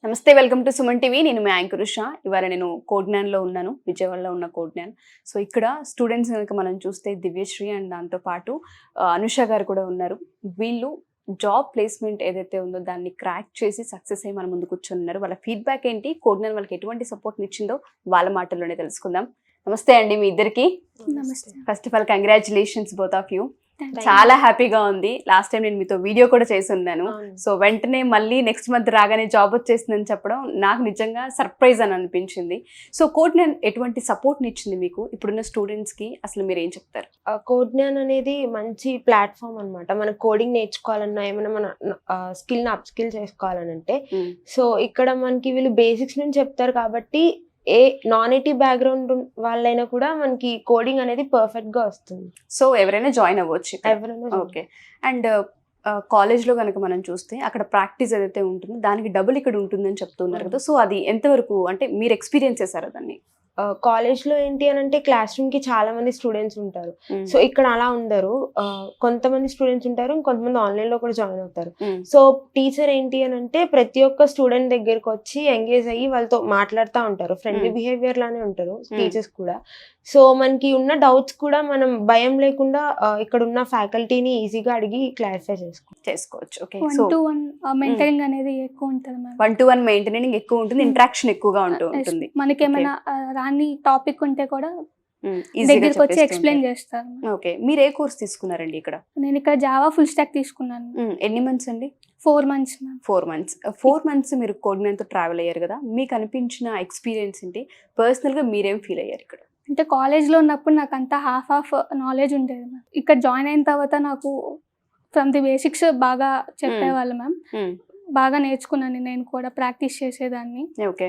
నమస్తే, welcome to Suman TV. నేను మీ anchor Usha. ఇవాళ నేను కోడ్జ్ఞాన్లో ఉన్నాను, విజయవాడలో ఉన్న కోడ్జ్ఞాన్. సో ఇక్కడ స్టూడెంట్స్ కనుక మనం చూస్తే దివ్యశ్రీ అండ్ దాంతోపాటు అనుష గారు కూడా ఉన్నారు. వీళ్ళు జాబ్ ప్లేస్మెంట్ ఏదైతే ఉందో దాన్ని క్రాక్ చేసి సక్సెస్ అయ్యి మన ముందు కూర్చొని ఉన్నారు. వాళ్ళ ఫీడ్బ్యాక్ ఏంటి, కోడ్జ్ఞాన్ వాళ్ళకి ఎటువంటి సపోర్ట్ని ఇచ్చిందో వాళ్ళ మాటల్లోనే తెలుసుకుందాం. నమస్తే అండి మీ ఇద్దరికి. నమస్తే. First of all congratulations both of you. చాలా హ్యాపీగా ఉంది. లాస్ట్ టైం నేను మీతో వీడియో కూడా చేసి ఉన్నాను. సో వెంటనే మళ్ళీ నెక్స్ట్ మంత్ రాగానే జాబ్ వచ్చేసిందని చెప్పడం నాకు నిజంగా సర్ప్రైజ్ అని అనిపించింది. సో కోడ్జ్ఞాన్ ఎటువంటి సపోర్ట్ని ఇచ్చింది మీకు? ఇప్పుడున్న స్టూడెంట్స్ కి అసలు మీరు ఏం చెప్తారు? కోడ్జ్ఞాన్ అనేది మంచి ప్లాట్ఫామ్ అన్నమాట. మన కోడింగ్ నేర్చుకోవాలన్నా ఏమైనా మన స్కిల్ అప్ స్కిల్ చేసుకోవాలని అంటే సో ఇక్కడ మనకి వీళ్ళు బేసిక్స్ నుంచి చెప్తారు కాబట్టి ఏ నాన్ ఐటీ బ్యాక్గ్రౌండ్ వాళ్ళైనా కూడా మనకి కోడింగ్ అనేది పర్ఫెక్ట్ గా వస్తుంది. సో ఎవరైనా జాయిన్ అవ్వచ్చు ఎవరైనా. ఓకే. అండ్ కాలేజ్లో కనుక మనం చూస్తే అక్కడ ప్రాక్టీస్ ఏదైతే ఉంటుందో దానికి డబుల్ ఇక్కడ ఉంటుందని చెప్తున్నారు కదా. సో అది ఎంతవరకు అంటే మీరు ఎక్స్పీరియన్స్ చేశారా దాన్ని? కాలేజ్ లో ఏంటి అని అంటే క్లాస్ రూమ్ కి చాలా మంది స్టూడెంట్స్ ఉంటారు. సో ఇక్కడ అలా ఉండరు. కొంతమంది స్టూడెంట్స్ ఉంటారు, కొంతమంది ఆన్లైన్ లో కూడా జాయిన్ అవుతారు. సో టీచర్ ఏంటి అని అంటే ప్రతి ఒక్క స్టూడెంట్ దగ్గరకు వచ్చి ఎంగేజ్ అయ్యి వాళ్ళతో మాట్లాడుతూ ఉంటారు. ఫ్రెండ్లీ బిహేవియర్ లానే ఉంటారు టీచర్స్ కూడా. సో మనకి ఉన్న డౌట్స్ కూడా మనం భయం లేకుండా ఇక్కడ ఉన్న ఫ్యాకల్టీని ఈజీగా అడిగి క్లారిఫై చేసుకోవచ్చు. ఓకే. 1-to-1 మెయింటైనింగ్ అనేది ఎక్కువ ఉంటుంది మ్యామ్. 1-to-1 మెయింటైనింగ్ ఎక్కువ ఉంటుంది, ఇంటరాక్షన్ ఎక్కువగా ఉంటుంది. మనకేమైనా రాని టాపిక్ ఉంటే కూడా దగ్గరికి వచ్చి ఎక్స్ప్లెయిన్ చేస్తారు. ఓకే. మీరు ఏ కోర్స్ తీసుకున్నారండి ఇక్కడ? నేను ఇక్కడ జావా ఫుల్ స్టాక్ తీసుకున్నాను. ఎన్ని మంత్స్ అండి? 4 months మ్యామ్. 4 months మీరు కోడ్జ్ఞాన్తో ట్రావెల్ అయ్యారు కదా. మీకు అనిపించిన ఎక్స్పీరియన్స్ ఏంటి? పర్సనల్గా మీరేం ఫీల్ అయ్యారు ఇక్కడ? అంటే కాలేజ్లో ఉన్నప్పుడు నాకు అంతా హాఫ్ నాలెడ్జ్ ఉండేది మ్యామ్. ఇక్కడ జాయిన్ అయిన తర్వాత నాకు ఫ్రమ్ ది బేసిక్స్ బాగా చెప్పేవాళ్ళు మ్యామ్. బాగా నేర్చుకున్నాను, నేను కూడా ప్రాక్టీస్ చేసేదాన్ని. ఓకే.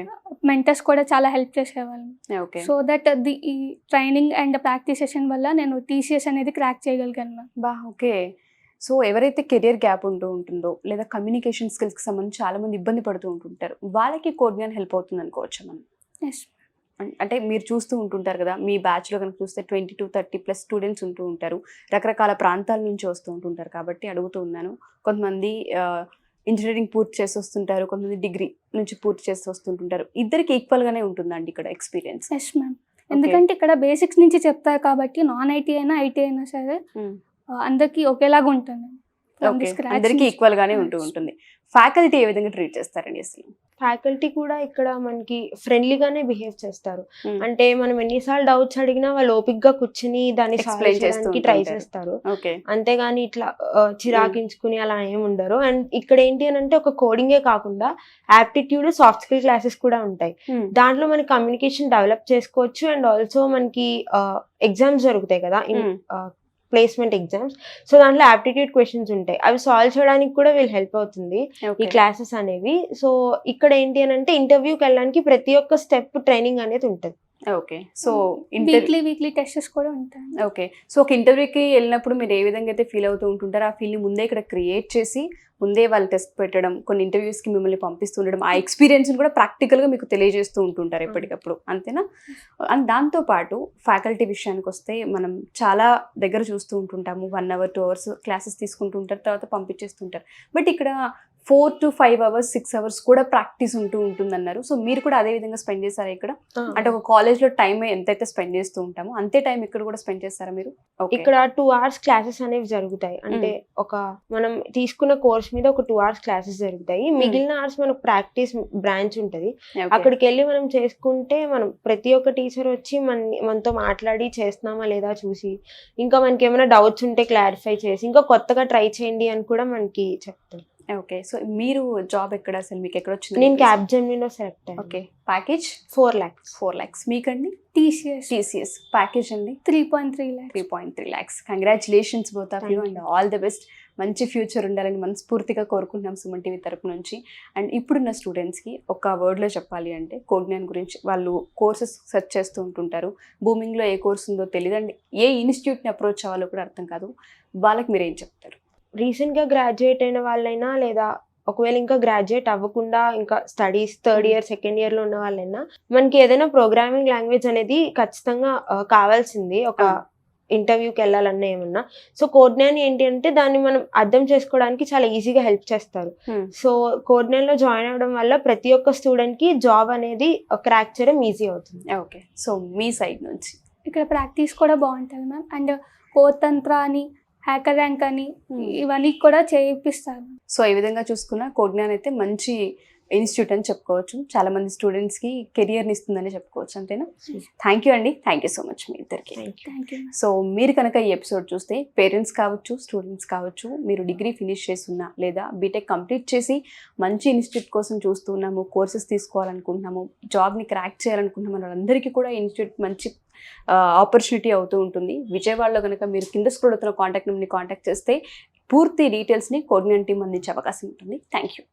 మెంటర్స్ కూడా చాలా హెల్ప్ చేసేవాళ్ళు. ఓకే. సో దట్ ఈ ట్రైనింగ్ అండ్ ప్రాక్టీస్ సెషన్ వల్ల నేను టీసీఎస్ అనేది క్రాక్ చేయగలిగాను మ్యామ్. ఓకే. సో ఎవరైతే కెరియర్ గ్యాప్ ఉంటుందో లేదా కమ్యూనికేషన్ స్కిల్స్కి సంబంధించి చాలా మంది ఇబ్బంది పడుతూ ఉంటుంటారు, వాళ్ళకి కోడ్జ్ఞాన్ హెల్ప్ అవుతుంది అనుకోవచ్చు మనం. ఎస్. అంటే మీరు చూస్తూ ఉంటుంటారు కదా, మీ బ్యాచ్లో కనుక చూస్తే 20 to 30+ స్టూడెంట్స్ ఉంటూ ఉంటారు. రకరకాల ప్రాంతాల నుంచి వస్తూ ఉంటుంటారు కాబట్టి అడుగుతూ ఉన్నాను. కొంతమంది ఇంజనీరింగ్ పూర్తి చేసి వస్తుంటారు, కొంతమంది డిగ్రీ నుంచి పూర్తి చేసి వస్తుంటుంటారు. ఇద్దరికి ఈక్వల్గానే ఉంటుందండి ఇక్కడ ఎక్స్పీరియన్స్? Yes ma'am. ఎందుకంటే ఇక్కడ బేసిక్స్ నుంచి చెప్తారు కాబట్టి నాన్ ఐటీ అయినా ఐటీ అయినా సరే అందరికి ఒకేలాగా ఉంటుంది. అందరికి ఈక్వల్ గానే ఉంటుంది. ఫ్యాకల్టీ ఏ విధంగా ట్రీట్ చేస్తారండి అసలు? ఫ్యాకల్టీ కూడా ఇక్కడ మనకి ఫ్రెండ్లీగానే బిహేవ్ చేస్తారు. అంటే మనం ఎన్నిసార్లు డౌట్స్ అడిగినా వాళ్ళు ఓపిక్ గా కూర్చుని దాన్ని సాల్వ్ చేయడానికి ట్రై చేస్తారు. అంతేగాని ఇట్లా చిరాకించుకుని అలా ఏమి ఉండరు. అండ్ ఇక్కడ ఏంటి అని అంటే ఒక కోడింగే కాకుండా యాప్టిట్యూడ్, సాఫ్ట్ స్కిల్ క్లాసెస్ కూడా ఉంటాయి. దాంట్లో మనకి కమ్యూనికేషన్ డెవలప్ చేసుకోవచ్చు. అండ్ ఆల్సో మనకి ఎగ్జామ్స్ జరుగుతాయి కదా, ప్లేస్మెంట్ ఎగ్జామ్స్. సో దాంట్లో యాప్టిట్యూడ్ క్వశ్చన్స్ ఉంటాయి, అవి సాల్వ్ చేయడానికి కూడా వీళ్ళు హెల్ప్ అవుతుంది ఈ క్లాసెస్ అనేవి. సో ఇక్కడ ఏంటి అని అంటే ఇంటర్వ్యూకి వెళ్ళడానికి ప్రతి ఒక్క స్టెప్ ట్రైనింగ్ అనేది ఉంటుంది. ఓకే. సో వీక్లీ టెస్ట్స్ కూడా ఉంటాయి. ఓకే. సో ఒక ఇంటర్వ్యూకి వెళ్ళినప్పుడు మీరు ఏ విధంగా అయితే ఫీల్ అవుతూ ఉంటుంటారో ఆ ఫీల్ని ముందే ఇక్కడ క్రియేట్ చేసి ముందే వాళ్ళు టెస్ట్ పెట్టడం, కొన్ని ఇంటర్వ్యూస్కి మిమ్మల్ని పంపిస్తూ ఉండడం, ఆ ఎక్స్పీరియన్స్ని కూడా ప్రాక్టికల్గా మీకు తెలియజేస్తూ ఉంటుంటారు ఎప్పటికప్పుడు, అంతేనా? అండ్ దాంతోపాటు ఫ్యాకల్టీ విషయానికి వస్తే మనం చాలా దగ్గర చూస్తూ ఉంటుంటాము. 1 hour 2 hours క్లాసెస్ తీసుకుంటూ ఉంటారు, తర్వాత పంపించేస్తుంటారు. బట్ ఇక్కడ 4 to 5 hours 6 hours కూడా ప్రాక్టీస్ ఉంటుందన్నారు. సో మీరు కూడా అదే విధంగా స్పెండ్ చేస్తారా ఇక్కడ? అంటే ఒక కాలేజ్లో టైం ఎంతైతే స్పెండ్ చేస్తూ ఉంటామో అంతే టైం ఇక్కడ కూడా స్పెండ్ చేస్తారా మీరు? ఇక్కడ 2 hours క్లాసెస్ అనేవి జరుగుతాయి. అంటే ఒక మనం తీసుకున్న కోర్స్ మీద ఒక 2 hours క్లాసెస్ జరుగుతాయి. మిగిలిన అవర్స్ మనకు ప్రాక్టీస్ బ్రాంచ్ ఉంటుంది. అక్కడికి వెళ్ళి మనం చేసుకుంటే మనం ప్రతి ఒక్క టీచర్ వచ్చి మనతో మాట్లాడి చేస్తున్నామా లేదా చూసి, ఇంకా మనకి ఏమైనా డౌట్స్ ఉంటే క్లారిఫై చేసి ఇంకా కొత్తగా ట్రై చేయండి అని కూడా మనకి చెప్తారు. ఓకే. సో మీరు జాబ్ ఎక్కడ, అసలు మీకు ఎక్కడ వచ్చింది? నేను క్యాప్జెమినీలో సెలెక్ట్ అయ్యాను. ఓకే. Package 4 lakhs. 4 lakhs. మీకండి? TCS ప్యాకేజ్ అండి 3.3 lakhs. 3.3 lakhs. Congratulations both of you and all the best. మంచి ఫ్యూచర్ ఉండాలని మనస్ఫూర్తిగా కోరుకుంటున్నాం సుమన్ టీవీ తరపు నుంచి. అండ్ ఇప్పుడున్న స్టూడెంట్స్కి ఒక వర్డ్లో చెప్పాలి అంటే కోడ్జ్ఞాన్ గురించి వాళ్ళు కోర్సెస్ సెర్చ్ చేస్తూ ఉంటుంటారు. బూమింగ్లో ఏ కోర్స్ ఉందో తెలియదు, అండ్ ఏ ఇన్స్టిట్యూట్ని అప్రోచ్ అవ్వాలో కూడా అర్థం కాదు. వాళ్ళకి మీరు ఏం చెప్తారు? రీసెంట్గా గ్రాడ్యుయేట్ అయిన వాళ్ళైనా లేదా ఒకవేళ ఇంకా గ్రాడ్యుయేట్ అవ్వకుండా ఇంకా studies 3rd year 2nd year లో ఉన్న వాళ్ళైనా మనకి ఏదైనా ప్రోగ్రామింగ్ లాంగ్వేజ్ అనేది ఖచ్చితంగా కావాల్సింది. ఒక ఇంటర్వ్యూకి వెళ్ళాలన్నా ఏమన్నా. సో కోడ్నాన్ ఏంటి అంటే దాన్ని మనం అర్థం చేసుకోవడానికి చాలా ఈజీగా హెల్ప్ చేస్తారు. సో కోడ్నాన్లో జాయిన్ అవ్వడం వల్ల ప్రతి ఒక్క స్టూడెంట్కి జాబ్ అనేది క్రాక్ చేయడం ఈజీ అవుతుంది. ఓకే, సో మీ సైడ్ నుంచి ఇక్కడ ప్రాక్టీస్ కూడా బాగుంటుంది మ్యామ్. అండ్ కోడ్ తంత్ర అని, హ్యాకర్ ర్యాంక్ అని ఇవన్నీ కూడా చేయిస్తారు. సో ఈ విధంగా చూసుకున్న కోడ్నాన్ అయితే మంచి ఇన్స్టిట్యూట్ అని చెప్పుకోవచ్చు. చాలా మంది స్టూడెంట్స్కి కెరియర్ని ఇస్తుందని చెప్పుకోవచ్చు. అంతేనా? థ్యాంక్ యూ అండి, థ్యాంక్ యూ సో మచ్ మీ ఇద్దరికి. Thank you. సో మీరు కనుక ఈ ఎపిసోడ్ చూస్తే పేరెంట్స్ కావచ్చు, స్టూడెంట్స్ కావచ్చు, మీరు డిగ్రీ ఫినిష్ చేస్తున్నా లేదా బీటెక్ కంప్లీట్ చేసి మంచి ఇన్స్టిట్యూట్ కోసం చూస్తున్నాము, కోర్సెస్ తీసుకోవాలనుకుంటున్నాము, జాబ్ని క్రాక్ చేయాలనుకుంటున్నాము, వాళ్ళందరికీ కూడా ఇన్స్టిట్యూట్ మంచి ఆపర్చునిటీ అవుతూ ఉంటుంది. విజయవాడలో కనుక మీరు కింద స్క్రోల్ అవుతున్న కాంటాక్ట్ నెంబర్ని కాంటాక్ట్ చేస్తే పూర్తి డీటెయిల్స్ని కోడ్నాన్ టీమ్ అందించే అవకాశం ఉంటుంది. Thank you.